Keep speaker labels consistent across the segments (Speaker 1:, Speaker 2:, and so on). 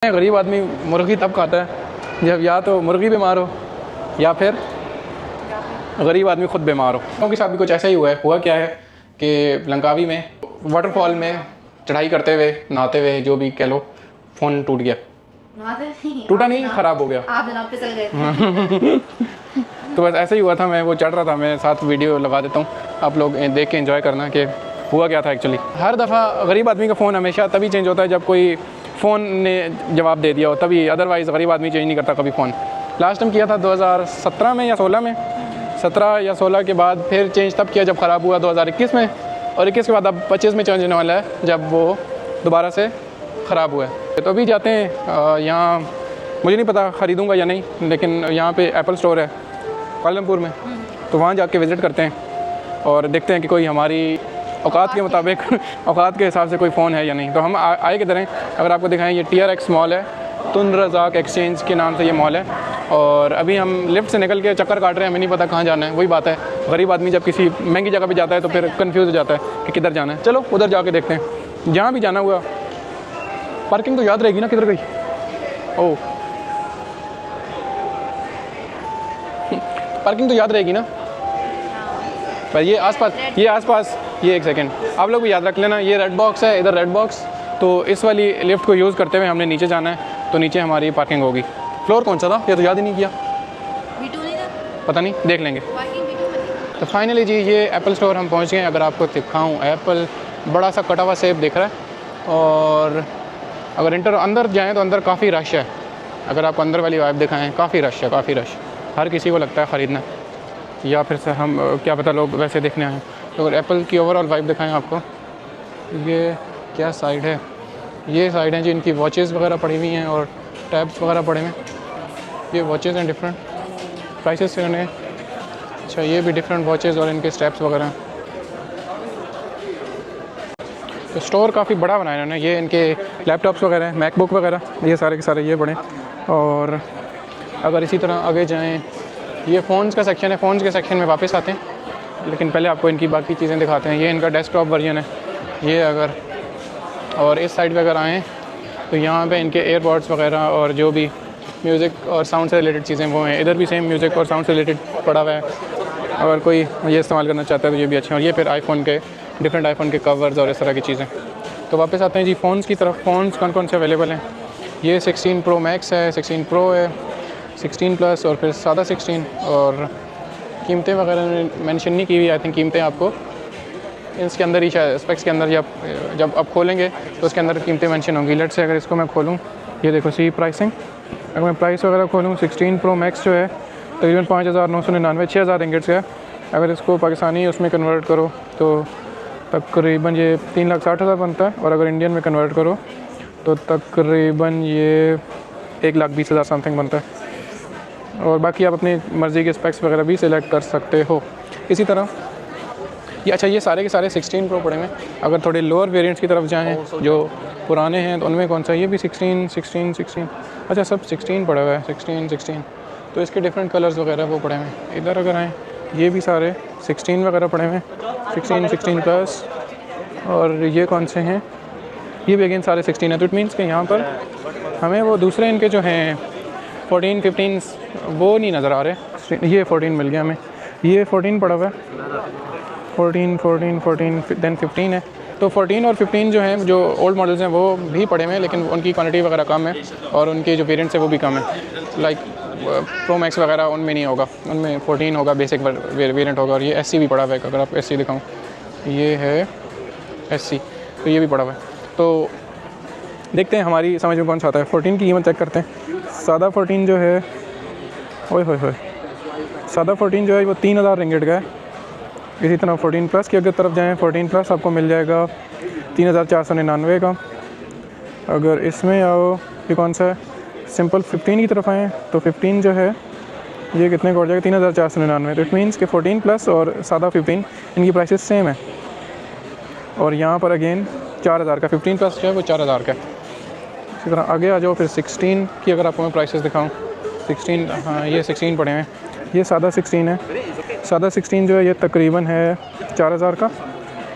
Speaker 1: गरीब आदमी मुर्गी तब खाता है जब या तो मुर्गी बीमार हो या फिर गरीब आदमी खुद बीमार हो। उनके साथ भी कुछ ऐसा ही हुआ है। हुआ क्या है कि लंकावी में वाटरफॉल में चढ़ाई करते हुए नहाते हुए जो भी कह लो फ़ोन टूट गया। टूटा नहीं, ख़राब हो गया।
Speaker 2: आप जनाब फिसल गए।
Speaker 1: तो बस ऐसा ही हुआ था। मैं वो चढ़ रहा था, मैं साथ वीडियो लगा देता हूँ, आप लोग देख के एंजॉय करना कि हुआ क्या था एक्चुअली। हर दफ़ा गरीब आदमी का फ़ोन हमेशा तभी चेंज होता है जब कोई फ़ोन ने जवाब दे दिया हो, तभी। अदरवाइज़ गरीब आदमी चेंज नहीं करता कभी फ़ोन। लास्ट टाइम किया था 2017 में या 16 में, 17 या 16 के बाद फिर चेंज तब किया जब ख़राब हुआ 2021 में, और 21 के बाद अब 25 में चेंज होने वाला है जब वो दोबारा से ख़राब हुआ है। तो अभी जाते हैं यहाँ, मुझे नहीं पता ख़रीदूँगा या नहीं, लेकिन यहाँ पे एप्पल स्टोर है कुआलालंपुर में, तो वहाँ जाके विज़िट करते हैं और देखते हैं कि कोई हमारी औकात के मुताबिक औकात के हिसाब से कोई फ़ोन है या नहीं। तो हम आए किधर हैं, अगर आपको दिखाएं, ये TRX मॉल है, तुन रज़ाक एक्सचेंज के नाम से ये मॉल है। और अभी हम लिफ्ट से निकल के चक्कर काट रहे हैं, हमें नहीं पता कहाँ जाना है। वही बात है, गरीब आदमी जब किसी महंगी जगह पे जाता है तो फिर कंफ्यूज हो जाता है कि किधर जाना है। चलो उधर जाके देखते हैं। जहाँ भी जाना हुआ, पार्किंग तो याद रहेगी ना किधर गई। ओह, पार्किंग तो याद रहेगी ना। पर ये आसपास ये एक सेकेंड आप लोग भी याद रख लेना, ये रेड बॉक्स है, इधर रेड बॉक्स। तो इस वाली लिफ्ट को यूज़ करते हुए हमने नीचे जाना है, तो नीचे हमारी पार्किंग होगी। फ्लोर कौन सा था ये तो याद ही नहीं किया,
Speaker 2: B2 नहीं था,
Speaker 1: पता नहीं, देख लेंगे।
Speaker 2: पार्किंग B2 में थी।
Speaker 1: तो फाइनली जी ये एप्पल स्टोर हम पहुंच गए। अगर आपको दिखाऊं, एप्पल बड़ा सा कटा हुआ सेब दिख रहा है। और अगर अंदर जाएँ तो अंदर काफ़ी रश है। अगर आपको अंदर वाली वाइब दिखाएँ, काफ़ी रश है, काफ़ी रश। हर किसी को लगता है ख़रीदना, या फिर से हम क्या पता लोग वैसे देखने आए। तो अगर एप्पल की ओवरऑल वाइब दिखाएं आपको, ये क्या साइड है, ये साइड है जी इनकी वॉचेस वगैरह पड़ी हुई हैं और टैब्स वगैरह पड़े हुए हैं। ये वॉचेस हैं, डिफरेंट प्राइसेस से हैं। अच्छा, ये भी डिफरेंट वॉचेस और इनके स्टेप्स वगैरह हैं। तो स्टोर काफ़ी बड़ा बनाया इन्होंने। ये इनके लैपटॉप्स वगैरह हैं, मैकबुक वगैरह, ये सारे के सारे ये बड़े। और अगर इसी तरह आगे जाएँ, ये फ़ोन्स का सेक्शन है। फ़ोन्स के सेक्शन में वापस आते हैं, लेकिन पहले आपको इनकी बाकी चीज़ें दिखाते हैं। ये इनका डेस्कटॉप वर्जन है ये। अगर और इस साइड पे अगर आएँ तो यहाँ पे इनके एयरपॉड्स वगैरह और जो भी म्यूज़िक और साउंड से रिलेटेड चीज़ें वो हैं। इधर भी सेम म्यूज़िक और साउंड से रिलेटेड पड़ा हुआ है, अगर कोई ये इस्तेमाल करना चाहता है तो ये भी अच्छे हैं। और ये फिर आईफोन के डिफरेंट आईफोन के कवर्स और इस तरह की चीज़ें। तो वापस आते हैं जी फ़ोन्स की तरफ। फ़ोन्स कौन कौन से अवेलेबल हैं, ये 16 Pro Max है, 16 Pro है, 16 Plus और फिर सादा 16। और कीमतें वगैरह मेंशन नहीं की हुई, आई थिंक कीमतें आपको इसके अंदर ही, शायद स्पेक्स के अंदर जब आप खोलेंगे तो उसके अंदर कीमतें मेंशन होंगी। लेट से अगर इसको मैं खोलूँ, ये देखो सी प्राइसिंग, अगर मैं प्राइस वगैरह खोलूँ 16 Pro Max जो है तकरीबन 5,999, 6,000 रिंगिट्स का है। अगर इसको पाकिस्तानी उसमें कन्वर्ट करो तो तकरीबन ये 3,60,000 बनता है, और अगर इंडियन में कन्वर्ट करो तो तकरीबन ये 1,20,000 समथिंग बनता है। और बाकी आप अपनी मर्ज़ी के स्पेक्स वगैरह भी सिलेक्ट कर सकते हो। इसी तरह ये, अच्छा, ये सारे के सारे 16 Pro पड़े हैं। अगर थोड़े लोअर वेरिएंट्स की तरफ जाएँ जो पुराने हैं तो उनमें कौन सा, ये भी 16, अच्छा सब 16 पड़ा हुआ है, 16। तो इसके डिफरेंट कलर्स वगैरह वो पड़े हुए हैं। इधर अगर आएँ, ये भी सारे 16 वगैरह पड़े हुए हैं, 16 प्लस। और ये कौन से हैं, ये भी अगेन सारे 16 है। तो इट मीन्स कि यहाँ पर हमें वो दूसरे इनके जो हैं 14, 15 वो नहीं नज़र आ रहे। ये 14 मिल गया हमें, ये 14 पड़ा हुआ है, 14 दैन 15 है। तो 14 और 15 जो हैं, जो ओल्ड मॉडल्स हैं वो भी पड़े हुए हैं, लेकिन उनकी क्वांटिटी वगैरह कम है और उनके जो वेरिएंट्स हैं वो भी कम है। लाइक प्रो मैक्स वगैरह उनमें नहीं होगा, उनमें 14 होगा, बेसिक वेरिएंट होगा। और ये SC भी पड़ा हुआ है, अगर आप SC दिखाऊँ, ये है SC, तो ये भी पड़ा हुआ है। तो देखते हैं हमारी समझ में कौन सा आता है। 14 की कीमत चेक करते हैं। सादा 14 जो है, ओए होए होए, सादा 14 जो है वो 3,000 रिंगिट का है। इसी तरह 14 प्लस की अगर तरफ जाएं, 14 प्लस आपको मिल जाएगा 3,499 का। अगर इसमें आओ, ये कौन सा है, सिंपल 15 की तरफ आएँ तो 15 जो है ये कितने का हो जाएगा, 3,499। तो इट मीन्स कि 14 प्लस और सादा 15 इनकी प्राइसेस सेम है। और यहाँ पर अगेन 4,000 का 15 प्लस जो है वो 4,000 का है। इसी तरह आगे आ जाओ, फिर 16 की अगर आपको मैं प्राइसेस दिखाऊँ, 16, हाँ ये 16 पड़े हैं, ये सादा 16 है। सादा 16 जो है ये तकरीबन है 4,000 का।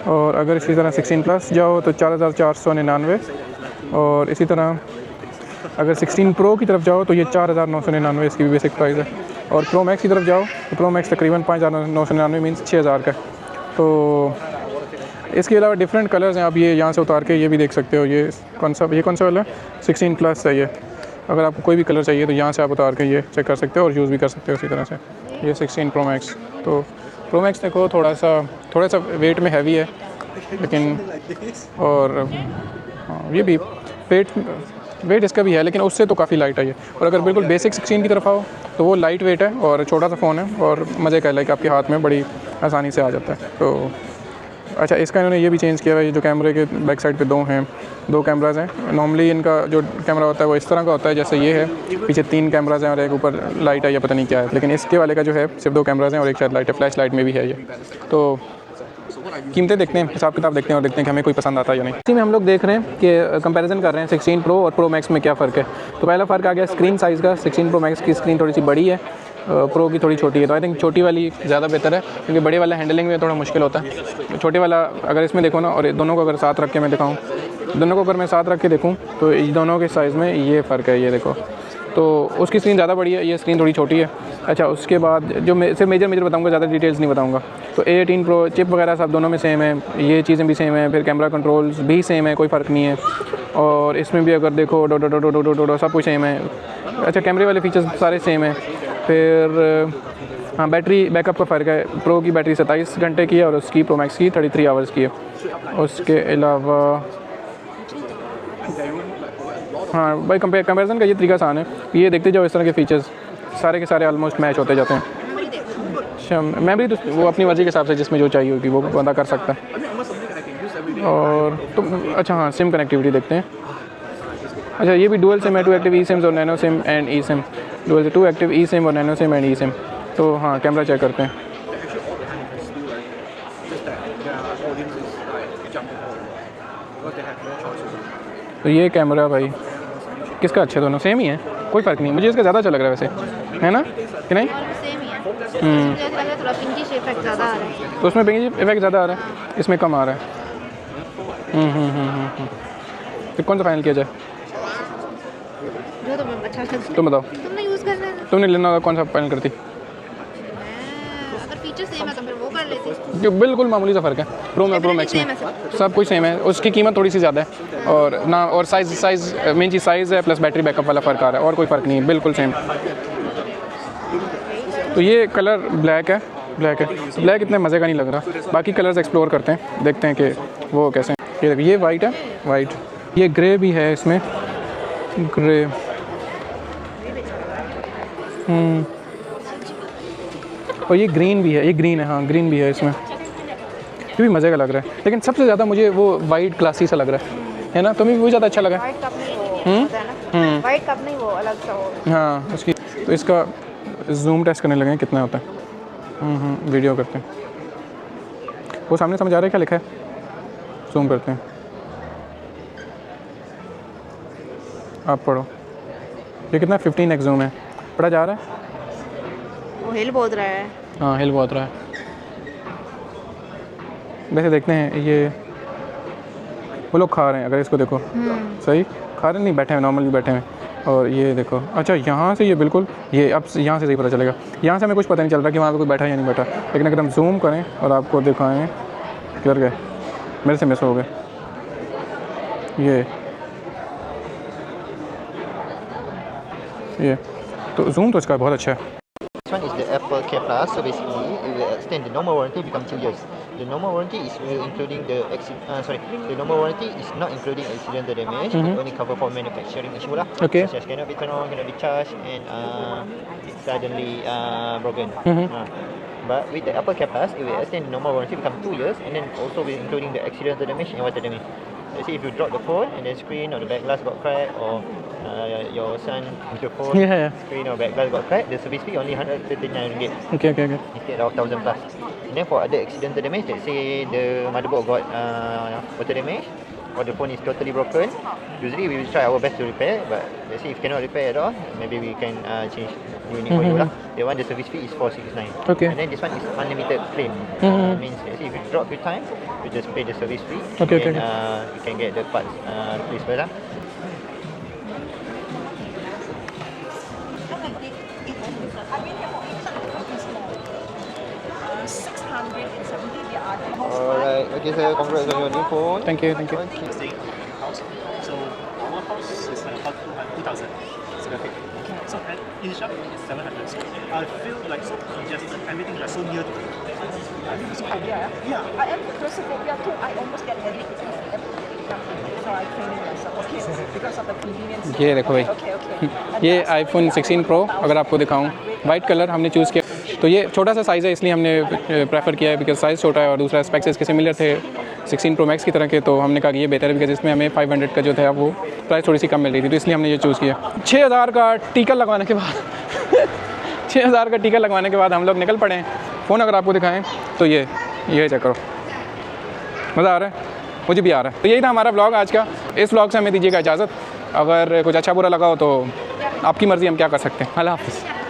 Speaker 1: और अगर इसी तरह 16 प्लस जाओ तो 4,499। और इसी तरह अगर 16 प्रो की तरफ जाओ तो ये 4,999 इसकी भी बेसिक प्राइस है, और प्रो मैक्स की तरफ जाओ तो प्रो मैक्स तकरीबन 5,999 मीन्स 6,000 का। तो इसके अलावा डिफरेंट कलर्स हैं, आप ये यहाँ से उतार के ये भी देख सकते हो। ये कौन सा वाला है? 16 प्लस है ये। अगर आपको कोई भी कलर चाहिए तो यहाँ से आप उतार के ये चेक कर सकते हो और यूज़ भी कर सकते हो उसी तरह से। ये 16 प्रो मैक्स। तो प्रो मैक्स देखो थोड़ा सा वेट में हैवी है, लेकिन और ये भी वेट इसका भी है, लेकिन उससे तो काफ़ी लाइट है ये। और अगर बिल्कुल बेसिक 16 की तरफ आओ तो वो लाइट वेट है और छोटा सा फ़ोन है और मज़े का, लाइक आपके हाथ में बड़ी आसानी से आ जाता है। तो अच्छा, इसका इन्होंने ये भी चेंज किया है, ये जो कैमरे के बैक साइड पे दो कैमराज़ हैं। नॉर्मली इनका जो कैमरा होता है वो इस तरह का होता है जैसे ये है, पीछे 3 कैमराज़ हैं और एक ऊपर लाइट है या पता नहीं क्या है, लेकिन इसके वाले का जो है सिर्फ 2 कैमराज़ हैं और एक शायद लाइट है, फ्लैश लाइट में भी है ये। तो कीमतें देखते हैं, हिसाब किताब देखते हैं और देखते हैं कि हमें कोई पसंद आता है या नहीं। इसी में हम लोग देख रहे हैं कि कंपैरिजन कर रहे हैं 16 प्रो और प्रो मैक्स में क्या फ़र्क है। तो पहला फ़र्क आ गया स्क्रीन साइज़ का। 16 प्रो मैक्स की स्क्रीन थोड़ी सी बड़ी है, प्रो की थोड़ी छोटी है। तो आई थिंक छोटी वाली ज़्यादा बेहतर है, क्योंकि बड़े वाला हैंडलिंग में थोड़ा मुश्किल होता है। छोटे वाला अगर इसमें देखो ना, और दोनों को अगर साथ रख के मैं दिखाऊँ, दोनों को अगर मैं साथ रख के देखूँ तो इन दोनों के साइज़ में ये फ़र्क है, ये देखो। तो उसकी स्क्रीन ज़्यादा बड़ी है, ये स्क्रीन थोड़ी छोटी है। अच्छा, उसके बाद जो मैं सिर्फ मेजर बताऊंगा, ज़्यादा डिटेल्स नहीं बताऊंगा। तो A18 प्रो चिप वगैरह सब दोनों में सेम है, ये चीज़ें भी सेम है, फिर कैमरा कंट्रोल्स भी सेम है, कोई फ़र्क नहीं है। और इसमें भी अगर देखो डो सब कुछ सेम है। अच्छा, कैमरे वाले फीचर्स सारे सेम है। फिर हाँ, बैटरी बैकअप का फ़र्क है। प्रो की बैटरी 27 घंटे की है और उसकी प्रो मैक्स की 33 आवर्स की है। उसके अलावा हाँ भाई, कंपैरिजन का ये तरीका आसान है, ये देखते जाओ इस तरह के फ़ीचर्स सारे के सारे ऑलमोस्ट मैच होते जाते हैं। अच्छा, मेमोरी तो वो अपनी मर्ज़ी के हिसाब से जिसमें जो चाहिए होगी वो बंदा कर सकता है। और तो अच्छा हाँ, सिम कनेक्टिविटी देखते हैं। अच्छा, ये भी डुअल सिम है, 2 एक्टिव ई सिम्स और nano SIM and E SIM. Dual से 2 एक्टिव ई सिम और nano SIM and E SIM. तो हाँ, कैमरा चेक करते हैं। तो ये कैमरा भाई किसका अच्छा, दोनों सेम ही है, कोई फ़र्क नहीं। मुझे इसका ज़्यादा अच्छा लग रहा है वैसे, है ना कि नहीं?
Speaker 2: सेम ही है। मुझे लग रहा है थोड़ा पिंकिश इफेक्ट ज़्यादा आ रहा है।
Speaker 1: तो उसमें पिंकिश इफेक्ट ज़्यादा आ रहा है, इसमें कम आ रहा है। तो कौन सा फाइनल किया जाए?
Speaker 2: जो तुम्हें अच्छा लगता
Speaker 1: तुम बताओ,
Speaker 2: तुमने यूज़ करना है।
Speaker 1: तुमने लेना होगा, कौन सा फाइनल करती?
Speaker 2: अगर फीचर सेम है तो फिर वो कर लेती।
Speaker 1: जो बिल्कुल मामूली सा फ़र्क है प्रो में प्रो मैक्स में, सब कुछ सेम है। उसकी कीमत थोड़ी सी ज़्यादा है और ना, और साइज़ मेन चीज़ साइज़ है, प्लस बैटरी बैकअप वाला फ़र्क आ रहा है, और कोई फ़र्क नहीं है, बिल्कुल सेम। तो ये कलर ब्लैक है, ब्लैक इतने मज़े का नहीं लग रहा। बाकी कलर्स एक्सप्लोर करते हैं, देखते हैं कि वो कैसे हैं। ये वाइट है, वाइट। ये ग्रे भी है इसमें, ग्रे। और ये ग्रीन भी है, ये ग्रीन है, हाँ ग्रीन भी है इसमें। ये भी मज़े का लग रहा है, लेकिन सबसे ज़्यादा मुझे वो वाइट क्लासी सा लग रहा है ना? तुम्हें भी वो ज़्यादा अच्छा लगा?
Speaker 2: वाइट कप नहीं वो, वाइट कप नहीं वो अलग सा हो।
Speaker 1: हाँ उसकी। तो इसका जूम टेस्ट करने लगे हैं कितना होता है। वीडियो करते हैं, वो सामने समझ आ रहा है क्या लिखा है? जूम करते हैं, आप पढ़ो। ये कितना 15x जूम है, पढ़ा जा रहा है?
Speaker 2: वो हिल बहुत रहा है।
Speaker 1: हाँ, हिल बहुत रहा है। वैसे देखते हैं, ये वो लोग खा रहे हैं, अगर इसको देखो, सही खा रहे नहीं, बैठे हैं, नॉर्मली बैठे हैं। और ये देखो, अच्छा यहाँ से ये बिल्कुल, ये अब यहाँ से सही पता चलेगा। यहाँ से हमें कुछ पता नहीं चल रहा कि वहाँ पे कोई बैठा है या नहीं बैठा, लेकिन अगर हम जूम करें और आपको दिखाएं, किधर गए, मेरे से मिस हो गए। ये तो जूम तो इसका बहुत अच्छा है।
Speaker 3: This one is the Apple Care Plus, so basically it will extend the normal warranty become 2 years. The normal warranty is including the the normal warranty is not including accidental damage. It only cover for manufacturing issue lah.
Speaker 1: Okay.
Speaker 3: Such as cannot be turned on, cannot be charged, and it's suddenly broken. But with the Apple Care Plus, it will extend the normal warranty become 2 years, and then also with including the accidental damage and water damage. Let's say if you drop the phone and the screen or the back glass got cracked, or your son with your phone screen or back glass got cracked, the service fee only RM139
Speaker 1: Okay.
Speaker 3: instead of 1000 plus. And then for other accidental damage, let's say the motherboard got water damage or the phone is totally broken, usually we will try our best to repair, but let's say if cannot repair at all, maybe we can change new unit for you lah. The one, the service fee is 469.
Speaker 1: Okay.
Speaker 3: And then this one is unlimited claim. Means let's say if you drop your time, you just pay the service fee.
Speaker 1: Okay.
Speaker 3: And you can get the parts replaced first lah. sir. Congrats on your new phone.
Speaker 1: Thank you thank you.
Speaker 4: staying in our house. So our house is about 2,000 square feet. So at in shop it's 700. So I feel like so congested. Everything is so near to me.
Speaker 5: So idea, yeah. I am claustrophobia too. I almost get headache so I train myself. Okay, because of the convenience.
Speaker 1: ये देखो भाई,
Speaker 5: Okay.
Speaker 1: ये iPhone 16 Pro अगर आपको दिखाऊं, white colour हमने choose किया। तो ये छोटा सा साइज़ है इसलिए हमने प्रेफर किया है बिकॉज साइज़ छोटा है और दूसरा स्पेक्स इसके सिमिलर थे 16 Pro Max की तरह के, तो हमने कहा कि ये बेहतर है बिकॉज इसमें हमें 500 का जो था वो प्राइस थोड़ी सी कम मिल रही थी, तो इसलिए हमने ये चूज़ किया। 6000 का टीका लगवाने के बाद 6000 का टीका लगवाने के बाद हम लोग निकल पड़े हैं। फ़ोन अगर आपको दिखाएं तो ये चेक करो, मज़ा आ रहा है, मुझे भी आ रहा है। तो यही था हमारा व्लॉग आज का। इस व्लॉग से हमें दीजिएगा इजाज़त। अगर कुछ अच्छा बुरा लगा हो तो आपकी मर्ज़ी, हम क्या कर सकते हैं। अल्लाह हाफ़िज़।